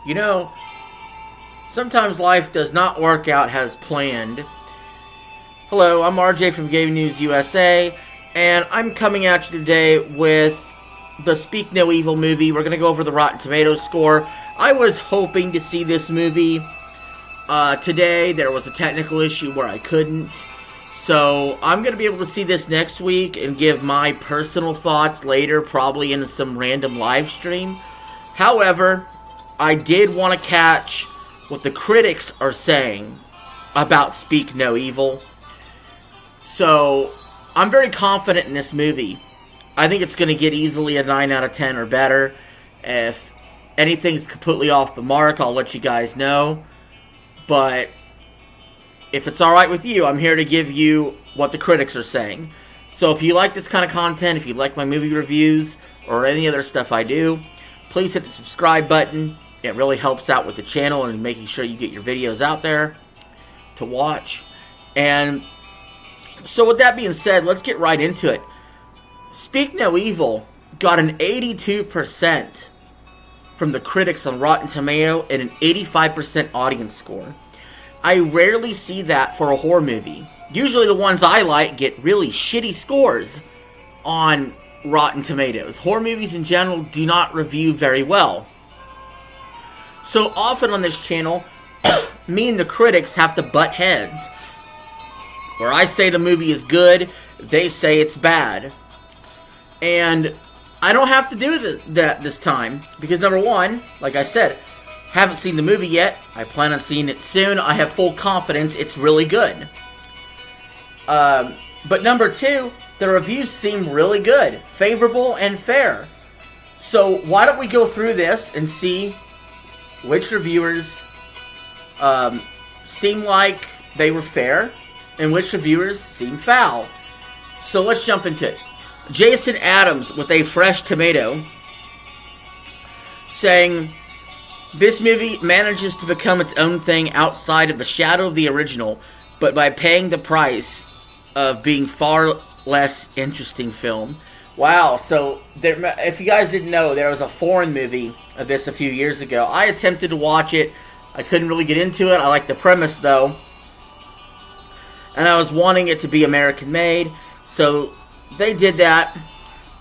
You know, sometimes life does not work out as planned. Hello, I'm RJ from Game News USA, and I'm coming at you today with the Speak No Evil movie. We're going to go over the Rotten Tomatoes score. I was hoping to see this movie today. There was a technical issue where I couldn't. So I'm going to be able to see this next week and give my personal thoughts later, probably in some random live stream. However, I did want to catch what the critics are saying about Speak No Evil. So I'm very confident in this movie. I think it's going to get easily a 9 out of 10 or better. If anything's completely off the mark, I'll let you guys know. But if it's alright with you, I'm here to give you what the critics are saying. So if you like this kind of content, if you like my movie reviews, or any other stuff I do, please hit the subscribe button. It really helps out with the channel and making sure you get your videos out there to watch. And so with that being said, let's get right into it. Speak No Evil got an 82% from the critics on Rotten Tomatoes and an 85% audience score. I rarely see that for a horror movie. Usually the ones I like get really shitty scores on Rotten Tomatoes. Horror movies in general do not review very well. So often on this channel, me and the critics have to butt heads. Where I say the movie is good, they say it's bad. And I don't have to do that this time. Because number one, like I said, haven't seen the movie yet. I plan on seeing it soon. I have full confidence it's really good. But number two, the reviews seem really good. Favorable and fair. So why don't we go through this and see which reviewers seem like they were fair and which reviewers seem foul. So let's jump into it. Jason Adams with a fresh tomato saying, this movie manages to become its own thing outside of the shadow of the original, but by paying the price of being far less interesting film. Wow, so there, if you guys didn't know, there was a foreign movie of this a few years ago. I attempted to watch it. I couldn't really get into it. I like the premise, though. And I was wanting it to be American made, so they did that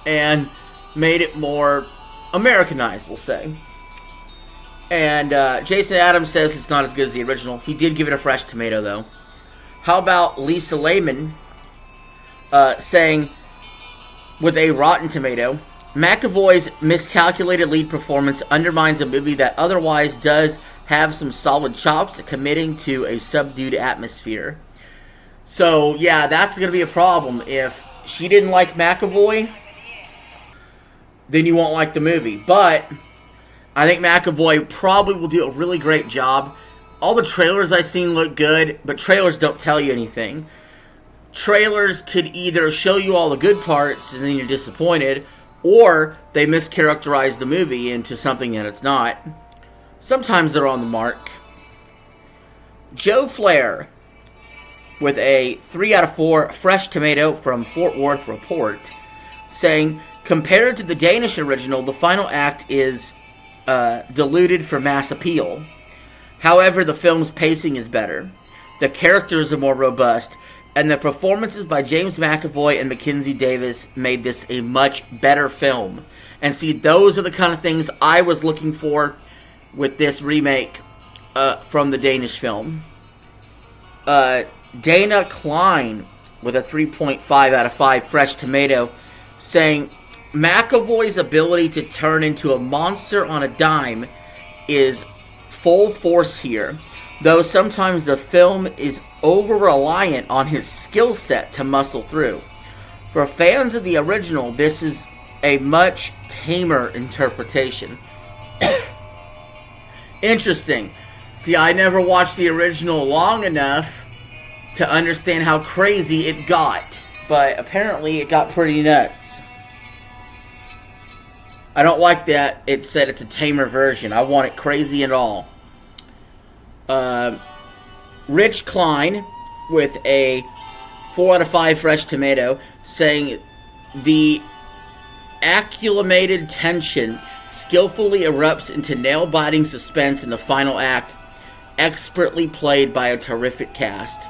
and made it more Americanized, we'll say. And Jason Adams says it's not as good as the original. He did give it a fresh tomato, though. How about Lisa Lehman saying, with a rotten tomato, McAvoy's miscalculated lead performance undermines a movie that otherwise does have some solid chops at committing to a subdued atmosphere. So, yeah, that's going to be a problem. If she didn't like McAvoy, then you won't like the movie. But I think McAvoy probably will do a really great job. All the trailers I've seen look good, but trailers don't tell you anything. Trailers could either show you all the good parts and then you're disappointed, or they mischaracterize the movie into something that it's not. Sometimes they're on the mark. Joe Flair with a 3 out of 4 fresh tomato from Fort Worth Report saying, compared to the Danish original, the final act is diluted for mass appeal. However, the film's pacing is better. The characters are more robust, and the performances by James McAvoy and Mackenzie Davis made this a much better film. And see, those are the kind of things I was looking for with this remake from the Danish film. Dana Klein with a 3.5 out of 5 fresh tomato saying, McAvoy's ability to turn into a monster on a dime is full force here, though sometimes the film is over-reliant on his skill set to muscle through. For fans of the original, this is a much tamer interpretation. Interesting. See, I never watched the original long enough to understand how crazy it got, but apparently it got pretty nuts. I don't like that it said it's a tamer version. I want it crazy and all. Rich Klein with a 4 out of 5 fresh tomato saying the accumulated tension skillfully erupts into nail-biting suspense in the final act, expertly played by a terrific cast.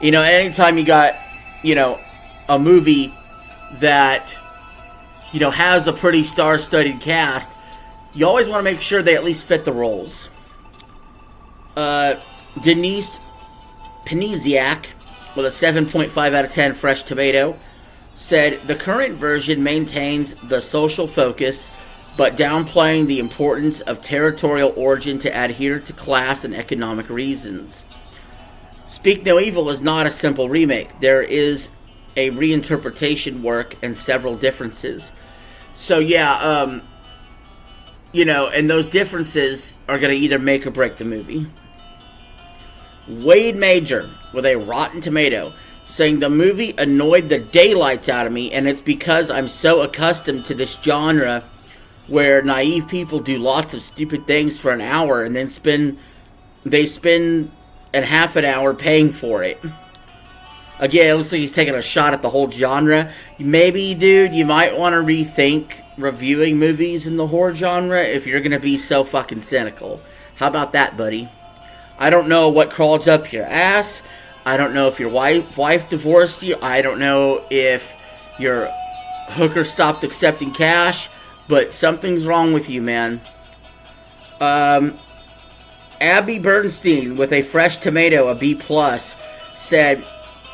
You know, anytime you got, you know, a movie that, you know, has a pretty star-studded cast, you always want to make sure they at least fit the roles. Denise Peniziak, with a 7.5 out of 10 Fresh Tomato, said the current version maintains the social focus, but downplaying the importance of territorial origin to adhere to class and economic reasons. Speak No Evil is not a simple remake. There is a reinterpretation work and several differences. So yeah, you know, and those differences are going to either make or break the movie. Wade Major, with a Rotten Tomato, saying the movie annoyed the daylights out of me, and it's because I'm so accustomed to this genre where naive people do lots of stupid things for an hour and then spend a half an hour paying for it. Again, it looks like he's taking a shot at the whole genre. Maybe, dude, you might want to rethink reviewing movies in the horror genre if you're going to be so fucking cynical. How about that, buddy? I don't know what crawls up your ass. I don't know if your wife divorced you. I don't know if your hooker stopped accepting cash. But something's wrong with you, man. Abby Bernstein, with a Fresh Tomato, a B+, said,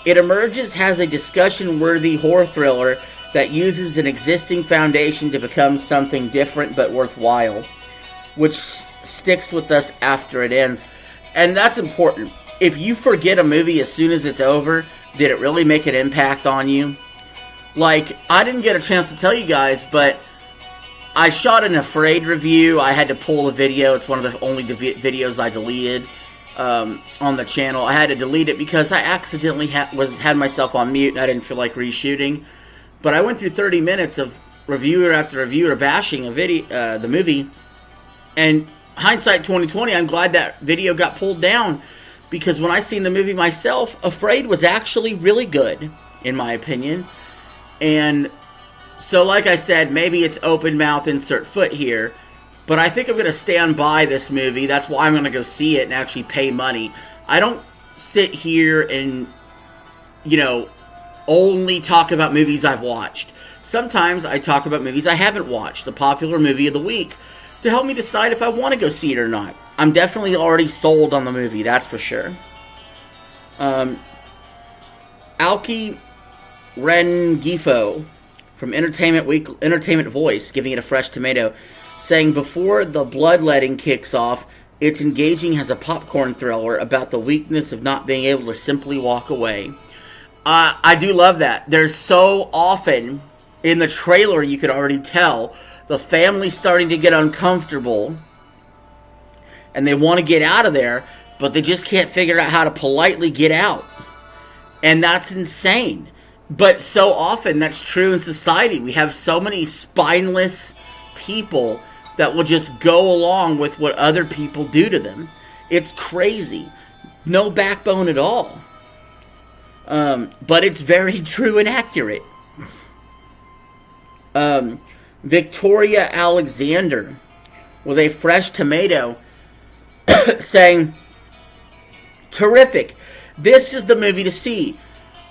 it emerges as a discussion-worthy horror thriller that uses an existing foundation to become something different but worthwhile, which sticks with us after it ends. And that's important. If you forget a movie as soon as it's over, did it really make an impact on you? Like, I didn't get a chance to tell you guys, but I shot an Afraid review. I had to pull the video. It's one of the only videos I deleted on the channel. I had to delete it because I accidentally had myself on mute and I didn't feel like reshooting. But I went through 30 minutes of reviewer after reviewer bashing the movie. And hindsight 2020, I'm glad that video got pulled down, because when I seen the movie myself, Afraid was actually really good, in my opinion. And so, like I said, maybe it's open mouth, insert foot here, but I think I'm going to stand by this movie. That's why I'm going to go see it and actually pay money. I don't sit here and, you know, only talk about movies I've watched. Sometimes I talk about movies I haven't watched, the popular movie of the week, to help me decide if I want to go see it or not. I'm definitely already sold on the movie, that's for sure. Alki Rengifo from Entertainment Voice, giving it a Fresh Tomato, saying before the bloodletting kicks off, it's engaging as a popcorn thriller about the weakness of not being able to simply walk away. I do love that. There's so often in the trailer you could already tell the family's starting to get uncomfortable and they want to get out of there, but they just can't figure out how to politely get out. And that's insane. But so often that's true in society. We have so many spineless people that will just go along with what other people do to them. It's crazy. No backbone at all. But it's very true and accurate. Victoria Alexander, with a Fresh Tomato, saying, terrific. This is the movie to see.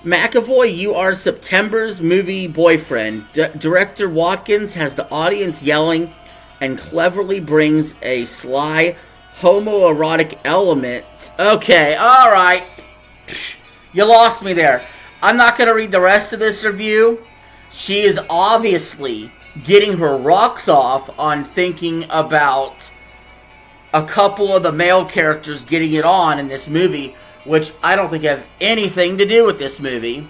McAvoy, you are September's movie boyfriend. Director Watkins has the audience yelling and cleverly brings a sly homoerotic element. Okay, alright. You lost me there. I'm not going to read the rest of this review. She is obviously getting her rocks off on thinking about a couple of the male characters getting it on in this movie, which I don't think have anything to do with this movie.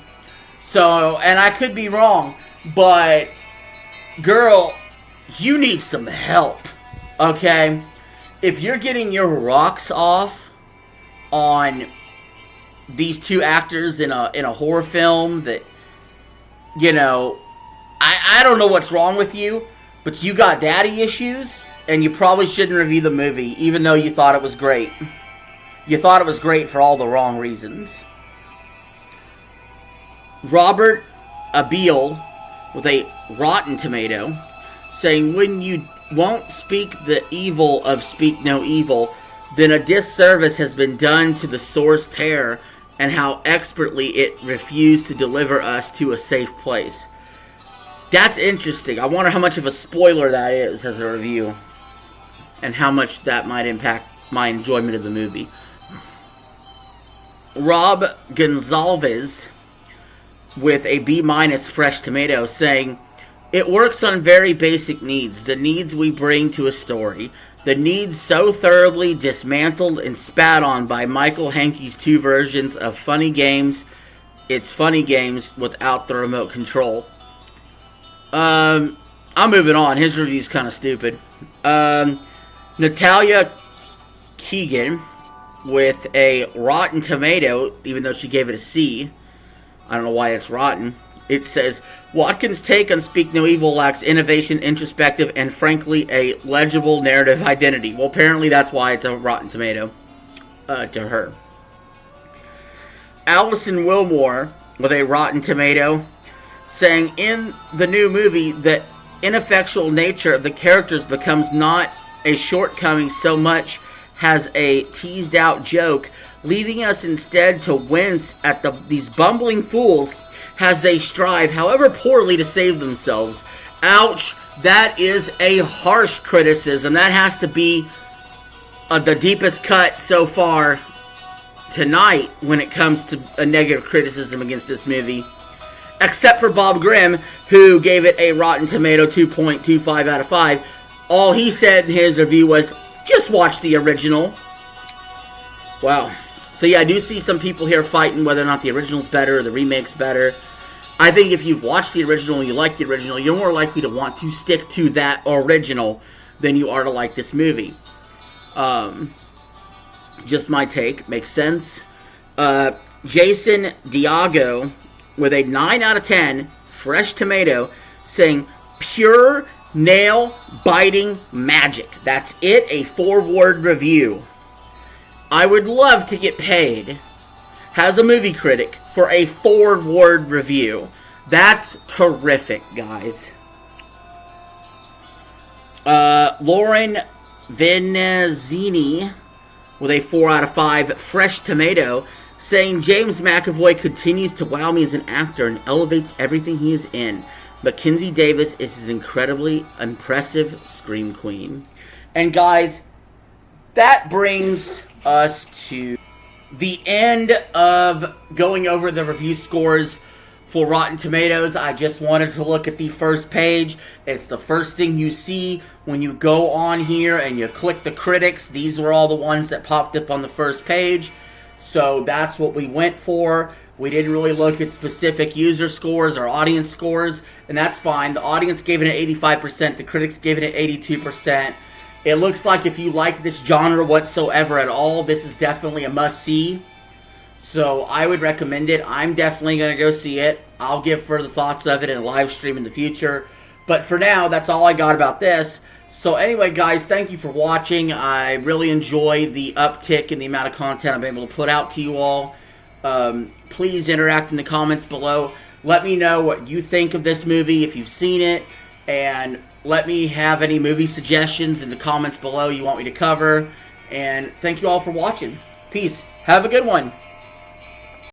So, and I could be wrong, but girl, you need some help, okay? If you're getting your rocks off on these two actors in a horror film that, you know, I don't know what's wrong with you, but you got daddy issues, and you probably shouldn't review the movie, even though you thought it was great. You thought it was great for all the wrong reasons. Robert Abiel, with a Rotten Tomato, saying, when won't speak the evil of Speak No Evil, then a disservice has been done to the source terror and how expertly it refused to deliver us to a safe place. That's interesting. I wonder how much of a spoiler that is as a review, and how much that might impact my enjoyment of the movie. Rob Gonzalez with a B- fresh tomato saying, it works on very basic needs, the needs we bring to a story. The needs so thoroughly dismantled and spat on by Michael Hankey's two versions of Funny Games. It's Funny Games without the remote control. I'm moving on. His review's kind of stupid. Natalia Keegan with a rotten tomato, even though she gave it a C. I don't know why it's rotten. It says, Watkins' take on Speak No Evil lacks innovation, introspective, and frankly, a legible narrative identity. Well, apparently that's why it's a rotten tomato to her. Allison Wilmore with a rotten tomato saying, in the new movie, the ineffectual nature of the characters becomes not a shortcoming so much as a teased out joke, leaving us instead to wince at these bumbling fools as they strive, however poorly, to save themselves. Ouch, that is a harsh criticism. That has to be the deepest cut so far tonight when it comes to a negative criticism against this movie. Except for Bob Grimm, who gave it a Rotten Tomato 2.25 out of 5. All he said in his review was, just watch the original. Wow. So yeah, I do see some people here fighting whether or not the original's better or the remake's better. I think if you've watched the original and you like the original, you're more likely to want to stick to that original than you are to like this movie. Just my take. Makes sense. Jason Diago with a 9 out of 10, fresh tomato, saying, pure nail-biting magic. That's it, a 4-word review. I would love to get paid as a movie critic for a 4-word review. That's terrific, guys. Lauren Venezzini with a 4 out of 5, fresh tomato, saying James McAvoy continues to wow me as an actor and elevates everything he is in. Mackenzie Davis is his incredibly impressive scream queen. And guys, that brings us to the end of going over the review scores for Rotten Tomatoes. I just wanted to look at the first page. It's the first thing you see when you go on here and you click the critics. These were all the ones that popped up on the first page. So that's what we went for. We didn't really look at specific user scores or audience scores, and that's fine. The audience gave it an 85%. The critics gave it an 82%. It looks like if you like this genre whatsoever at all, this is definitely a must-see. So I would recommend it. I'm definitely going to go see it. I'll give further thoughts of it in a live stream in the future. But for now, that's all I got about this. So anyway, guys, thank you for watching. I really enjoy the uptick in the amount of content I'm able to put out to you all. Please interact in the comments below. Let me know what you think of this movie, if you've seen it, and let me have any movie suggestions in the comments below you want me to cover. And thank you all for watching. Peace. Have a good one.